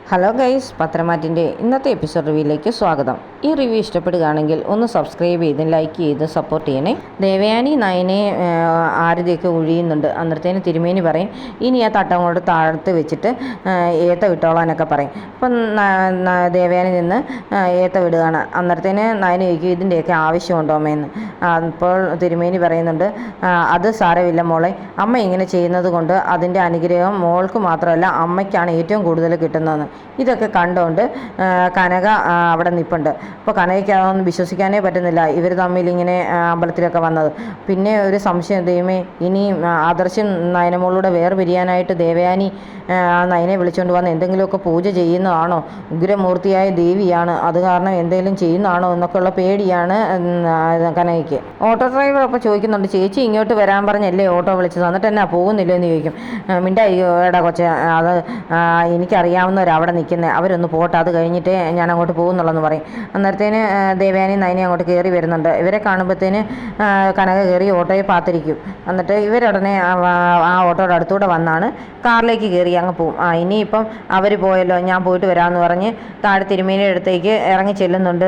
Hello guys, പത്രമാറ്റിൻ്റെ ഇന്നത്തെ episode റിവ്യൂയിലേക്ക് സ്വാഗതം. ഈ റിവ്യൂ ഇഷ്ടപ്പെടുകയാണെങ്കിൽ ഒന്ന് സബ്സ്ക്രൈബ് ചെയ്ത് ലൈക്ക് ചെയ്ത് സപ്പോർട്ട് ചെയ്യണേ. ദേവയാനി നയനെ ആരതിയൊക്കെ ഒഴിയുന്നുണ്ട്. അന്നേരത്തേന് തിരുമേനി പറയും, ഇനി ആ തട്ടം കൊണ്ട് താഴത്ത് വെച്ചിട്ട് ഏത്ത വിട്ടോളാനൊക്കെ പറയും. അപ്പം ദേവയാനി നിന്ന് ഏത്ത വിടുകയാണ്. അന്നേരത്തേന് നയന ചോദിക്കും, ഇതിൻ്റെയൊക്കെ ആവശ്യമുണ്ടോ അമ്മയെന്ന്. അപ്പോൾ തിരുമേനി പറയുന്നുണ്ട്, അത് സാരമില്ല മോളെ, അമ്മ ഇങ്ങനെ ചെയ്യുന്നത് കൊണ്ട് അതിൻ്റെ അനുഗ്രഹം മോൾക്ക് മാത്രമല്ല അമ്മയ്ക്കാണ് ഏറ്റവും കൂടുതൽ കിട്ടുന്നതെന്ന്. ഇതൊക്കെ കണ്ടുകൊണ്ട് കനക അവിടെ നിൽപ്പുണ്ട്. അപ്പോൾ കനകയ്ക്ക് അതൊന്നും വിശ്വസിക്കാനേ പറ്റുന്നില്ല, ഇവർ തമ്മിൽ ഇങ്ങനെ അമ്പലത്തിലൊക്കെ വന്നത്. പിന്നെ ഒരു സംശയം, ദൈവമേ, ഇനി ആദർശം നയനമോളൂടെ വേർപിരിയാനായിട്ട് ദേവയാനി നയനെ വിളിച്ചുകൊണ്ട് വന്ന് എന്തെങ്കിലുമൊക്കെ പൂജ ചെയ്യുന്നതാണോ, ഉഗ്രമൂർത്തിയായ ദേവിയാണ്, അത് കാരണം എന്തെങ്കിലും ചെയ്യുന്നതാണോ എന്നൊക്കെയുള്ള പേടിയാണ് കനകയ്ക്ക്. ഓട്ടോ ഡ്രൈവർ അപ്പോൾ ചോദിക്കുന്നുണ്ട്, ചേച്ചി ഇങ്ങോട്ട് വരാൻ പറഞ്ഞല്ലേ ഓട്ടോ വിളിച്ചത്, എന്നിട്ട് എന്നാ പോകുന്നില്ലോ എന്ന് ചോദിക്കും. മിണ്ടായി എടാ കൊച്ചെ, അത് എനിക്കറിയാവുന്നവർ അവിടെ നിൽക്കുന്നത്, അവരൊന്ന് പോട്ടെ, അത് കഴിഞ്ഞിട്ട് ഞാൻ അങ്ങോട്ട് പോകുന്നുള്ളെന്ന് പറയും. അന്നേരത്തേന് ദേവയാനി നയനെ അങ്ങോട്ട് കയറി വരുന്നുണ്ട്. ഇവരെ കാണുമ്പോഴത്തേന് കനക കയറി ഓട്ടോയെ പാത്തിരിക്കും. എന്നിട്ട് ഇവരുടനെ ആ ഓട്ടോയുടെ അടുത്തൂടെ വന്നാണ് കാറിലേക്ക് കയറി അങ്ങ് പോവും. ഇനിയിപ്പം അവർ പോയല്ലോ, ഞാൻ പോയിട്ട് വരാമെന്ന് പറഞ്ഞ് താഴെ തിരുമേനിയുടെ അടുത്തേക്ക് ഇറങ്ങി ചെല്ലുന്നുണ്ട്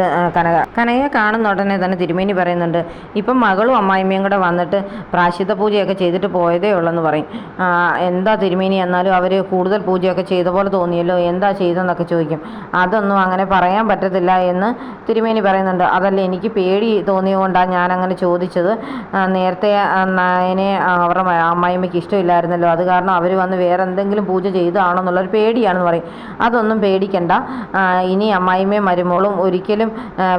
കനകയെ കാണുന്ന ഉടനെ തന്നെ തിരുമേനി പറയുന്നുണ്ട്, ഇപ്പം മകളും അമ്മായിമ്മയും കൂടെ വന്നിട്ട് പ്രായശ്ചിത്ത പൂജയൊക്കെ ചെയ്തിട്ട് പോയതേ ഉള്ളെന്ന് പറയും. എന്താ തിരുമേനി, എന്നാലും അവർ കൂടുതൽ പൂജയൊക്കെ ചെയ്ത പോലെ തോന്നിയല്ലോ, എന്താ ചെയ്തെന്നൊക്കെ ചോദിക്കും. അതൊന്നും അങ്ങനെ പറയാൻ പറ്റത്തില്ല എന്ന് തിരുമേനി പറയുന്നുണ്ട്. അതല്ല, എനിക്ക് പേടി തോന്നിയതുകൊണ്ടാണ് ഞാൻ അങ്ങനെ ചോദിച്ചത്. നേരത്തെ നയനെ അവരുടെ അമ്മായിമ്മയ്ക്ക് ഇഷ്ടമില്ലായിരുന്നല്ലോ, അത് കാരണം അവർ വന്ന് വേറെ എന്തെങ്കിലും പൂജ ചെയ്തതാണെന്നുള്ളൊരു പേടിയാണെന്ന് പറയും. അതൊന്നും പേടിക്കണ്ട, ഇനി അമ്മായിമ്മയും മരുമോളും ഒരിക്കലും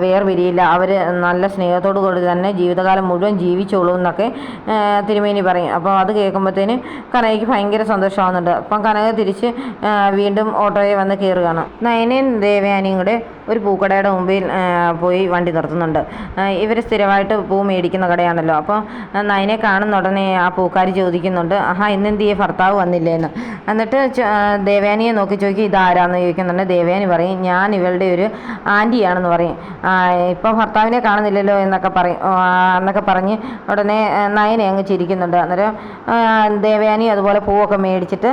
വേർപിരിയില്ല, അവർ നല്ല സ്നേഹത്തോടു കൂടി തന്നെ ജീവിതകാലം മുഴുവൻ ജീവിച്ചോളൂ എന്നൊക്കെ തിരുമേനി പറയും. അപ്പോൾ അത് കേൾക്കുമ്പോഴത്തേന് കനകയ്ക്ക് ഭയങ്കര സന്തോഷമാകുന്നുണ്ട്. അപ്പം കനക തിരിച്ച് വീണ്ടും ഓട്ടോയെ വന്ന് കയറുകയാണ്. നയനയും ദേവയാനിയും കൂടെ ഒരു പൂക്കടയുടെ മുമ്പിൽ പോയി വണ്ടി നിർത്തുന്നുണ്ട്. ഇവർ സ്ഥിരമായിട്ട് പൂ മേടിക്കുന്ന കടയാണല്ലോ. അപ്പോൾ നയനെ കാണുന്ന ഉടനെ ആ പൂക്കാരി ചോദിക്കുന്നുണ്ട്, ഇന്നെന്തിയെ ഭർത്താവ് വന്നില്ലേന്ന്. എന്നിട്ട് ദേവയാനിയെ നോക്കി ചോദിക്കും, ഇതാരാന്ന് ചോദിക്കുന്നുണ്ട്. ദേവയാനി പറയും, ഞാൻ ഇവളുടെ ഒരു ആൻറ്റിയാണെന്ന് പറയും. ഇപ്പം ഭർത്താവിനെ കാണുന്നില്ലല്ലോ എന്നൊക്കെ പറഞ്ഞ് ഉടനെ നയനെ അങ്ങ് ചിരിക്കുന്നുണ്ട്. അന്നേരം ദേവയാനി അതുപോലെ പൂവൊക്കെ മേടിച്ചിട്ട്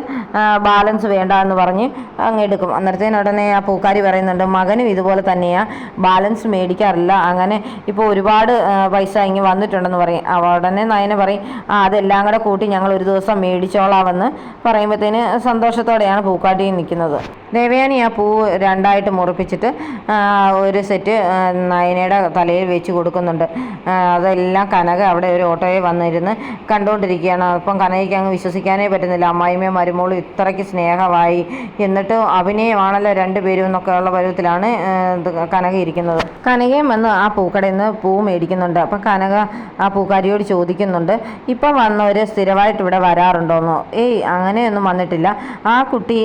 ബാലൻസ് വേണ്ട എന്ന് പറഞ്ഞ് അങ്ങ് എടുക്കും. അന്നേരത്തേന് ഉടനെ ആ പൂക്കാരി പറയുന്നുണ്ട്, മകനും ഇതുപോലെ തന്നെയാണ്, ബാലൻസ് മേടിക്കാറില്ല, അങ്ങനെ ഇപ്പോൾ ഒരുപാട് പൈസ ഇങ്ങ് വന്നിട്ടുണ്ടെന്ന് പറയും. ഉടനെ നയന പറയും, അതെല്ലാം കൂടെ കൂട്ടി ഞങ്ങൾ ഒരു ദിവസം മേടിച്ചോളാമെന്ന് പറയുമ്പോഴത്തേന് സന്തോഷത്തോടെയാണ് പൂക്കാട്ടി നിൽക്കുന്നത്. ദേവയാനി ആ പൂ രണ്ടായിട്ട് മുറിപ്പിച്ചിട്ട് ഒരു സെറ്റ് നയനയുടെ തലയിൽ വെച്ച് കൊടുക്കുന്നുണ്ട്. അതെല്ലാം കനക അവിടെ ഒരു ഓട്ടോയിൽ വന്നിരുന്ന് കണ്ടുകൊണ്ടിരിക്കുകയാണ്. അപ്പം കനകയ്ക്ക് അങ്ങ് വിശ്വസിക്കാനേ പറ്റുന്നില്ല, അമ്മായിമ്മയും മരുമോളും ഇത്രയ്ക്ക് സ്നേഹമായി, എന്നിട്ട് അഭിനയമാണല്ലോ രണ്ടുപേരും എന്നൊക്കെയുള്ള പരുവത്തിലാണ് കനക ഇരിക്കുന്നത്. കനകയും വന്ന് ആ പൂക്കടയിൽ നിന്ന് പൂ മേടിക്കുന്നുണ്ട്. അപ്പം കനക ആ പൂക്കാരിയോട് ചോദിക്കുന്നുണ്ട്, ഇപ്പം വന്നവർ സ്ഥിരമായിട്ട് ഇവിടെ വരാറുണ്ടോന്നോ. അങ്ങനെയൊന്നും വന്നിട്ടില്ല, ആ കുട്ടി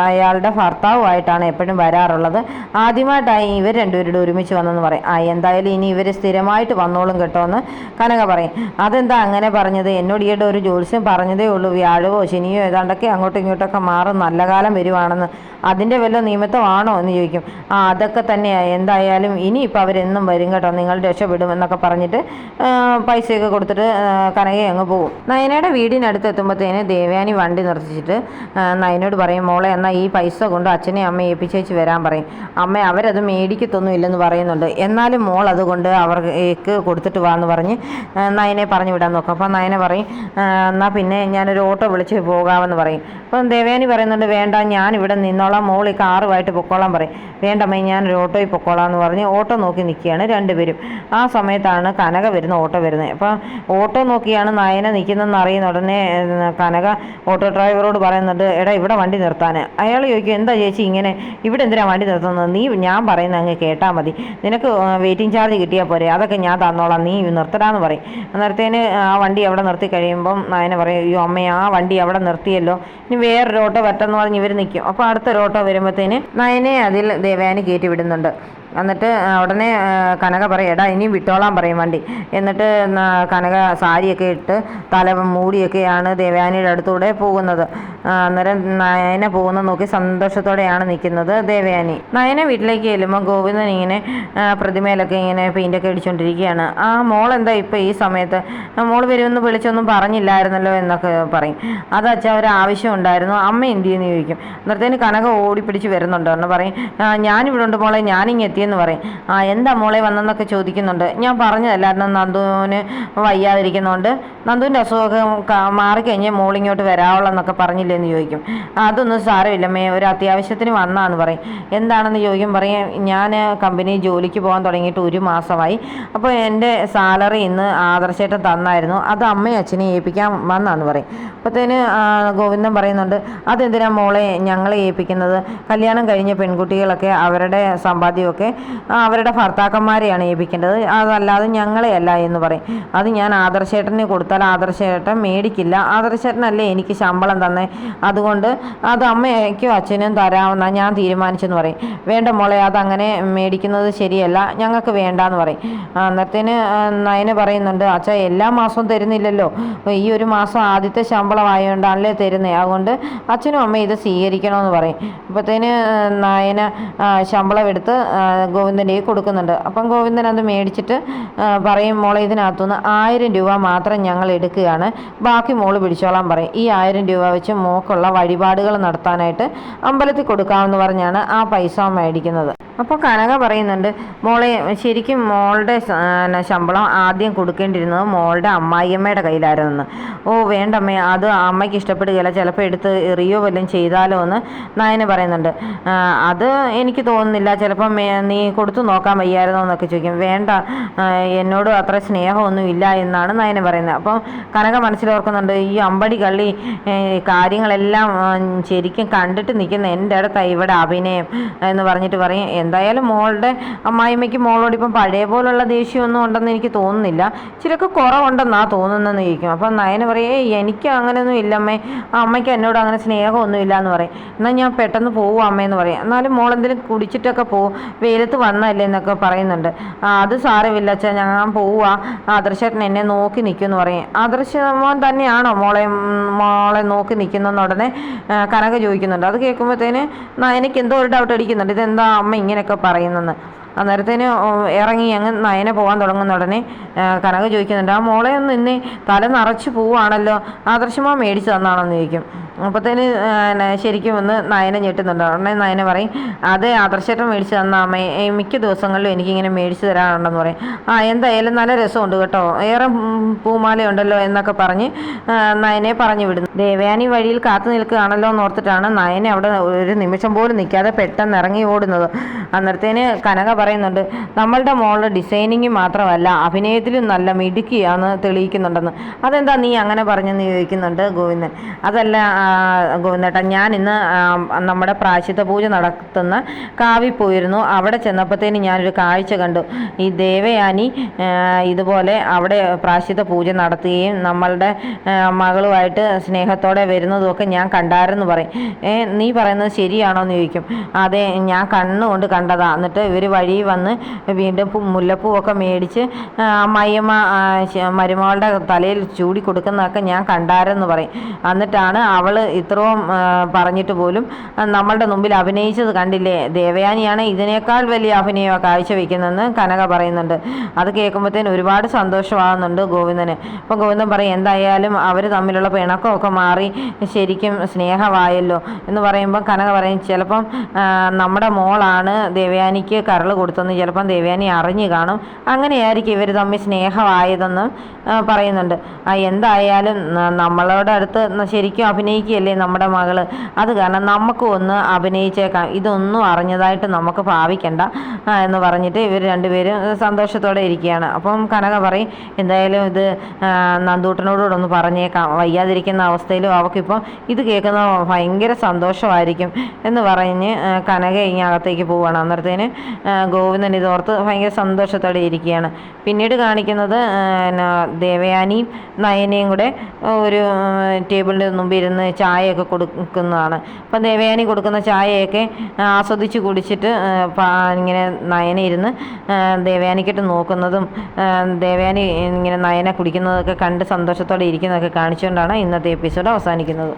അയാളുടെ ഭർത്താവുമായിട്ടാണ് എപ്പോഴും വരാറുള്ളത്, ആദ്യമായിട്ടായി ഇവർ രണ്ടുപേരുടെ ഒരുമിച്ച് വന്നെന്ന് പറയും. എന്തായാലും ഇനി ഇവർ സ്ഥിരമായിട്ട് വന്നോളും കേട്ടോ എന്ന് കനക പറയും. അതെന്താ അങ്ങനെ പറഞ്ഞത്, എന്നോട് ഈയിടെ ഒരു ജ്യോത്സ്യം പറഞ്ഞതേ ഉള്ളൂ, വ്യാഴവോ ശനിയോ ഏതാണ്ടൊക്കെ അങ്ങോട്ടും ഇങ്ങോട്ടൊക്കെ മാറും, നല്ല കാലം വരുവാണെന്ന്, അതിൻ്റെ വല്ല നിമിത്തമാണോ എന്ന് ചോദിക്കും. അതൊക്കെ തന്നെയാണ്, എന്തായാലും ഇനിയിപ്പോൾ അവരെന്നും വരും കേട്ടോ, നിങ്ങൾ രക്ഷപ്പെടും എന്നൊക്കെ പറഞ്ഞിട്ട് പൈസയൊക്കെ കൊടുത്തിട്ട് കനകയെ അങ്ങ് പോകും. നയനയുടെ വീടിനടുത്ത് എത്തുമ്പോഴത്തേന് ദേവയാനി വണ്ടി നിർത്തിച്ചിട്ട് നയനോട് പറയും, മോളെ എന്നാൽ ഈ പൈസ കൊണ്ട് അച്ഛനെ അമ്മയെ ഏൽപ്പിച്ചേച്ച് വരാൻ പറയും. അവരത് മേടിക്കത്തൊന്നും ഇല്ലെന്ന് പറയുന്നുണ്ട്, എന്നാലും മോൾ അതുകൊണ്ട് അവർക്ക് കൊടുത്തിട്ട് വാ എന്ന് പറഞ്ഞ് നയനെ പറഞ്ഞു വിടാൻ നോക്കും. അപ്പം നയന പറയും, എന്നാൽ പിന്നെ ഞാനൊരു ഓട്ടോ വിളിച്ച് പോകാമെന്ന് പറയും. അപ്പം ദേവയാനി പറയുന്നുണ്ട്, വേണ്ട, ഞാൻ ഇവിടെ നിന്നോളാം, മോൾ ഈ കാറുമായിട്ട് പൊക്കോളാൻ പറയും. വേണ്ടമ്മേ, ഞാനൊരു ഓട്ടോയിൽ പൊക്കോളാം എന്ന് പറഞ്ഞ് ഓട്ടോ നോക്കി നിൽക്കുകയാണ് രണ്ടുപേരും. ആ സമയത്താണ് കനക വരുന്ന ഓട്ടോ വരുന്നത്. അപ്പം ഓട്ടോ നോക്കിയാണ് നയന നിൽക്കുന്നതെന്ന് അറിയുന്ന ഉടനെ കനക ഓട്ടോ ഡ്രൈവറോട് പറയുന്നുണ്ട്, എടാ ഇവിടെ വണ്ടി നിർത്താൻ. അയാൾ ചോദിക്കും, എന്താ ചേച്ചി ഇങ്ങനെ, ഇവിടെ എന്തിനാ വണ്ടി നിർത്തുന്നത്, നീ ഞാൻ പറയുന്നത് അങ്ങ് കേട്ടാൽ മതി, നിനക്ക് വെയിറ്റിംഗ് ചാർജ് കിട്ടിയാൽ പോരെ, അതൊക്കെ ഞാൻ തന്നോളാം, നീ നിർത്തടാന്ന് പറയും. അന്നേരത്തേന് ആ വണ്ടി അവിടെ നിർത്തി കഴിയുമ്പം നയന പറയും, അയ്യോ അമ്മേ, ആ വണ്ടി അവിടെ നിർത്തിയല്ലോ, ഇനി വേറൊരു ഓട്ടോ വരട്ടെന്ന് പറഞ്ഞ് ഇവർ നിൽക്കും. അപ്പോൾ അടുത്തൊരു ഓട്ടോ വരുമ്പോഴത്തേന് നയനെ അതിൽ ദേവയാനി കയറ്റി വിടുന്നുണ്ട്. എന്നിട്ട് ഉടനെ കനക പറയും, എടാ ഇനിയും വിട്ടോളാൻ പറയും വണ്ടി. എന്നിട്ട് കനക സാരിയൊക്കെ ഇട്ട് തല മൂടിയൊക്കെയാണ് ദേവയാനിയുടെ അടുത്തൂടെ പോകുന്നത്. അന്നേരം നയന പോകുന്ന നോക്കി സന്തോഷത്തോടെയാണ് നിൽക്കുന്നത് ദേവയാനി. നയന വീട്ടിലേക്ക് ചെല്ലുമ്പോൾ ഗോവിന്ദൻ ഇങ്ങനെ പ്രതിമയിലൊക്കെ ഇങ്ങനെ പെയിൻ്റൊക്കെ അടിച്ചുകൊണ്ടിരിക്കുകയാണ്. ആ മോളെന്താ ഇപ്പോൾ ഈ സമയത്ത്, മോൾ വരുമെന്ന് വിളിച്ചൊന്നും പറഞ്ഞില്ലായിരുന്നല്ലോ എന്നൊക്കെ പറയും. അത് അച്ഛാ ഒരു ആവശ്യം ഉണ്ടായിരുന്നു, അമ്മ എന്ത് ചെയ്യുമെന്ന് ചോദിക്കും. അന്നേരത്തേന് കനക ഓടിപ്പിടിച്ച് വരുന്നുണ്ടോ എന്ന് പറയും. ഞാനിവിടെ ഉണ്ട് മോളെ, ഞാനിങ്ങ് എത്തിയെന്ന് പറയും. എന്താ മോളെ വന്നെന്നൊക്കെ ചോദിക്കുന്നുണ്ട്. ഞാൻ പറഞ്ഞതല്ലായിരുന്നു നന്ദുവിന് വയ്യാതിരിക്കുന്നതുകൊണ്ട് നന്ദുവിൻ്റെ അസുഖമൊക്കെ മാറിക്കഴിഞ്ഞ് മോളിങ്ങോട്ട് വരാവുള്ളെന്നൊക്കെ പറഞ്ഞില്ലെന്ന് ചോദിക്കും. അതൊന്നും സാരമില്ലമ്മേ, ഒരു അത്യാവശ്യത്തിന് വന്നാന്ന് പറയും. എന്താണെന്ന് ചോദിക്കും. പറയും, ഞാൻ കമ്പനി ജോലിക്ക് പോകാൻ തുടങ്ങിയിട്ട് 1 മാസമായി. അപ്പോൾ എൻ്റെ സാലറി ഇന്ന് ആദർശേട്ടൻ തന്നായിരുന്നു, അത് അമ്മയും അച്ഛനെ ഏൽപ്പിക്കാൻ വന്നാന്ന് പറയും. അപ്പോഴത്തേന് ഗോവിന്ദൻ പറയുന്നുണ്ട്, അതെന്തിനാ മോളെ ഞങ്ങളെ ഏൽപ്പിക്കുന്നത്? കല്യാണം കഴിഞ്ഞ പെൺകുട്ടികളൊക്കെ അവരുടെ സമ്പാദ്യമൊക്കെ അവരുടെ ഭർത്താക്കന്മാരെയാണ് ഏൽപ്പിക്കേണ്ടത്, അതല്ലാതെ ഞങ്ങളെയല്ല എന്ന് പറയും. അത് ഞാൻ ആദർശേട്ടന് കൊടുത്താൽ ആദർശേട്ടൻ മേടിക്കില്ല, ആദർശേട്ടനല്ലേ എനിക്ക് ശമ്പളം തന്നെ, അതുകൊണ്ട് അത് അമ്മയ്ക്കും അച്ഛനും തരാമെന്ന ഞാൻ തീരുമാനിച്ചെന്ന് പറയും. വേണ്ട മോളെ, അതങ്ങനെ മേടിക്കുന്നത് ശരിയല്ല, ഞങ്ങൾക്ക് വേണ്ടാന്ന് പറയും. അന്നേരത്തേന് നയന് പറയുന്നുണ്ട്, അച്ഛാ എല്ലാ മാസവും തരുന്നില്ലല്ലോ, ഈ 1 മാസം ആദ്യത്തെ ശമ്പളമായതുകൊണ്ടാണല്ലേ തരുന്നത്, അതുകൊണ്ട് അച്ഛനും അമ്മയും ഇത് സ്വീകരിക്കണമെന്ന് പറയും. അപ്പോഴത്തേന് നയന ശമ്പളം എടുത്ത് ഗോവിന്ദൻ്റെ കൊടുക്കുന്നുണ്ട്. അപ്പം ഗോവിന്ദൻ അത് മേടിച്ചിട്ട് പറയും, മോളെ ഇതിനകത്തുനിന്ന് 1000 രൂപ മാത്രം ഞങ്ങൾ എടുക്കുകയാണ്, ബാക്കി മോള് പിടിച്ചോളാൻ പറയും. ഈ 1000 രൂപ വെച്ച് മോക്കുള്ള വഴിപാടുകൾ നടത്താനായിട്ട് അമ്പലത്തിൽ കൊടുക്കാമെന്ന് പറഞ്ഞാണ് ആ പൈസ മേടിക്കുന്നത്. അപ്പോൾ കനക പറയുന്നുണ്ട്, മോളെ ശരിക്കും മോളുടെ ശമ്പളം ആദ്യം കൊടുക്കേണ്ടിരുന്നത് മോളുടെ അമ്മായിയമ്മയുടെ കയ്യിലായിരുന്നെന്ന്. ഓ വേണ്ടമ്മേ, അത് അമ്മയ്ക്ക് ഇഷ്ടപ്പെടുകയില്ല, ചിലപ്പോൾ എടുത്ത് എറിയോ വല്ലതും ചെയ്താലോ എന്ന് നയന് പറയുന്നുണ്ട്. അത് എനിക്ക് തോന്നുന്നില്ല, ചിലപ്പം നീ കൊടുത്തു നോക്കാൻ വയ്യായിരുന്നോ എന്നൊക്കെ ചോദിക്കും. വേണ്ട, എന്നോട് അത്ര സ്നേഹമൊന്നും ഇല്ല എന്നാണ് നയന് പറയുന്നത്. അപ്പം കനക മനസ്സിലോർക്കുന്നുണ്ട്, ഈ അമ്പടി കള്ളി കാര്യങ്ങളെല്ലാം ശരിക്കും കണ്ടിട്ട് നിൽക്കുന്ന എൻ്റെ അടുത്തായി ഇവിടെ അഭിനയം എന്ന് പറഞ്ഞിട്ട് പറയും. എന്തായാലും മോളുടെ അമ്മായിമ്മയ്ക്ക് മോളോട് ഇപ്പം പഴയ പോലുള്ള ദേഷ്യമൊന്നും ഉണ്ടെന്ന് എനിക്ക് തോന്നുന്നില്ല, ചിലക്ക് കുറവുണ്ടെന്നാണ് തോന്നുന്നതെന്ന് ചോദിക്കും. അപ്പം നയന് പറയും, എനിക്ക് അങ്ങനെയൊന്നും ഇല്ലമ്മേ, അമ്മയ്ക്ക് എന്നോട് അങ്ങനെ സ്നേഹമൊന്നും ഇല്ല എന്ന് പറയും. എന്നാൽ ഞാൻ പെട്ടെന്ന് പോവും അമ്മയെന്ന് പറയും. എന്നാലും മോളെന്തെങ്കിലും കുടിച്ചിട്ടൊക്കെ പോവും, വെയിലത്ത് വന്നല്ലേ എന്നൊക്കെ പറയുന്നുണ്ട്. അത് സാരമില്ല അച്ഛാ, ഞാൻ പോവുക, ആദർശേട്ടൻ എന്നെ നോക്കി നിൽക്കുമെന്ന് പറയും. ആദർശമോൻ തന്നെയാണോ മോളെ നോക്കി നിൽക്കുന്നതെന്ന് ഉടനെ കനക ചോദിക്കുന്നുണ്ട്. അത് കേൾക്കുമ്പോഴത്തേന് എനിക്ക് എന്തോ ഒരു ഡൗട്ട് അടിക്കുന്നുണ്ട്, ഇതെന്താ അമ്മ ഇങ്ങനെയൊക്കെ പറയുന്നെന്ന്. അന്നേരത്തേന് ഇറങ്ങി അങ്ങ് നയനെ പോകാൻ തുടങ്ങുന്ന ഉടനെ കനക ചോദിക്കുന്നുണ്ട്, ആ മോളെ ഒന്ന് ഇന്നേ തല നിറച്ച് പോവുകയാണല്ലോ, ആദർശമാ മേടിച്ച് തന്നാണെന്ന് ചോദിക്കും. അപ്പോഴത്തേന് ശരിക്കും ഒന്ന് നയന ഞെട്ടുന്നുണ്ട്. ഉടനെ നയന പറയും, അതെ ആദർശേട്ടൻ മേടിച്ച് തന്നാൽ അമ്മ മിക്ക ദിവസങ്ങളിലും എനിക്കിങ്ങനെ മേടിച്ച് തരാറുണ്ടെന്ന് പറയും. എന്തായാലും നല്ല രസമുണ്ട് കേട്ടോ, ഏറെ പൂമാലയുണ്ടല്ലോ എന്നൊക്കെ പറഞ്ഞ് നയനെ പറഞ്ഞു വിടുന്നു. ദേവയാനി വഴിയിൽ കാത്തു നിൽക്കുകയാണല്ലോ എന്ന് ഓർത്തിട്ടാണ് നയനെ അവിടെ ഒരു നിമിഷം പോലും നിൽക്കാതെ പെട്ടെന്ന് ഇറങ്ങി ഓടുന്നത്. അന്നേരത്തേന് കനക പറയുന്നുണ്ട്, നമ്മളുടെ മോളുടെ ഡിസൈനിങ് മാത്രമല്ല അഭിനയത്തിലും നല്ല മിടുക്കിയാന്ന് തെളിയിക്കുന്നുണ്ടെന്ന്. അതെന്താ നീ അങ്ങനെ പറഞ്ഞെന്ന് ചോദിക്കുന്നുണ്ട് ഗോവിന്ദൻ. അതല്ല ഗോവിന്ദേട്ടാ, ഞാൻ ഇന്ന് നമ്മുടെ പ്രായശ്ചിത്ത പൂജ നടത്തുന്ന കാവിൽ പോയിരുന്നു, അവിടെ ചെന്നപ്പോഴത്തേന് ഞാനൊരു കാഴ്ച കണ്ടു. ഈ ദേവയാനി ഇതുപോലെ അവിടെ പ്രായശ്ചിത്ത പൂജ നടത്തുകയും നമ്മളുടെ മകളുമായിട്ട് സ്നേഹത്തോടെ വരുന്നതുമൊക്കെ ഞാൻ കണ്ടായിരുന്നു പറയും. നീ പറയുന്നത് ശരിയാണോ എന്ന് ചോദിക്കും. അതെ, ഞാൻ കണ്ണുകൊണ്ട് കണ്ടതാ. എന്നിട്ട് ഇവർ വഴി വന്ന് വീണ്ടും മുല്ലപ്പൂവൊക്കെ മേടിച്ച് അമ്മായിയമ്മ മരുമകളുടെ തലയിൽ ചൂടി കൊടുക്കുന്നതൊക്കെ ഞാൻ കണ്ടാരെന്ന് പറയും. എന്നിട്ടാണ് അവൾ ഇത്രയും പറഞ്ഞിട്ട് പോലും നമ്മളുടെ മുമ്പിൽ അഭിനയിച്ചത് കണ്ടില്ലേ, ദേവയാനിയാണ് ഇതിനേക്കാൾ വലിയ അഭിനയം കാഴ്ചവെക്കുന്നതെന്ന് കനക പറയുന്നുണ്ട്. അത് കേൾക്കുമ്പോഴത്തേന് ഒരുപാട് സന്തോഷമാകുന്നുണ്ട് ഗോവിന്ദന്. അപ്പം ഗോവിന്ദൻ പറയും, എന്തായാലും അവർ തമ്മിലുള്ള പിണക്കമൊക്കെ മാറി ശരിക്കും സ്നേഹമായല്ലോ എന്ന് പറയുമ്പം കനക പറയും, ചിലപ്പം നമ്മുടെ മോളാണ് ദേവയാനിക്ക് കരൾ കൊടുത്തെന്ന് ചിലപ്പം ദേവയാനി അറിഞ്ഞു കാണും, അങ്ങനെയായിരിക്കും ഇവർ തമ്മിൽ സ്നേഹമായതെന്നും പറയുന്നുണ്ട്. എന്തായാലും നമ്മളോട് അടുത്ത് ശരിക്കും അഭിനയിക്കുകയല്ലേ നമ്മുടെ മകള്, അത് കാരണം നമുക്കും ഒന്ന് അഭിനയിച്ചേക്കാം, ഇതൊന്നും അറിഞ്ഞതായിട്ട് നമുക്ക് ഭാവിക്കണ്ട എന്ന് പറഞ്ഞിട്ട് ഇവർ രണ്ടുപേരും സന്തോഷത്തോടെ ഇരിക്കുകയാണ്. അപ്പം കനക പറയും, എന്തായാലും ഇത് നന്ദൂട്ടനോടുകൂടെ ഒന്ന് പറഞ്ഞേക്കാം, വയ്യാതിരിക്കുന്ന അവസ്ഥയിലും അവൾക്കിപ്പം ഇത് കേൾക്കുന്ന ഭയങ്കര സന്തോഷമായിരിക്കും എന്ന് പറഞ്ഞ് കനക ഇങ്ങനെ അകത്തേക്ക് പോവുകയാണ്. അന്നേരത്തേന് ഗോവിന്ദൻ ഇതോർത്ത് ഭയങ്കര സന്തോഷത്തോടെ ഇരിക്കുകയാണ്. പിന്നീട് കാണിക്കുന്നത് ദേവയാനിയും നയനയും കൂടെ ഒരു ടേബിളിൻ്റെ മുമ്പിൽ ഇരുന്ന് ചായയൊക്കെ കൊടുക്കുന്നതാണ്. അപ്പം ദേവയാനി കൊടുക്കുന്ന ചായയൊക്കെ ആസ്വദിച്ച് കുടിച്ചിട്ട് ഇങ്ങനെ നയന ഇരുന്ന് ദേവയാനിക്കിട്ട് നോക്കുന്നതും ദേവയാനി ഇങ്ങനെ നയന കുടിക്കുന്നതൊക്കെ കണ്ട് സന്തോഷത്തോടെ ഇരിക്കുന്നതൊക്കെ കാണിച്ചുകൊണ്ടാണ് ഇന്നത്തെ എപ്പിസോഡ് അവസാനിക്കുന്നത്.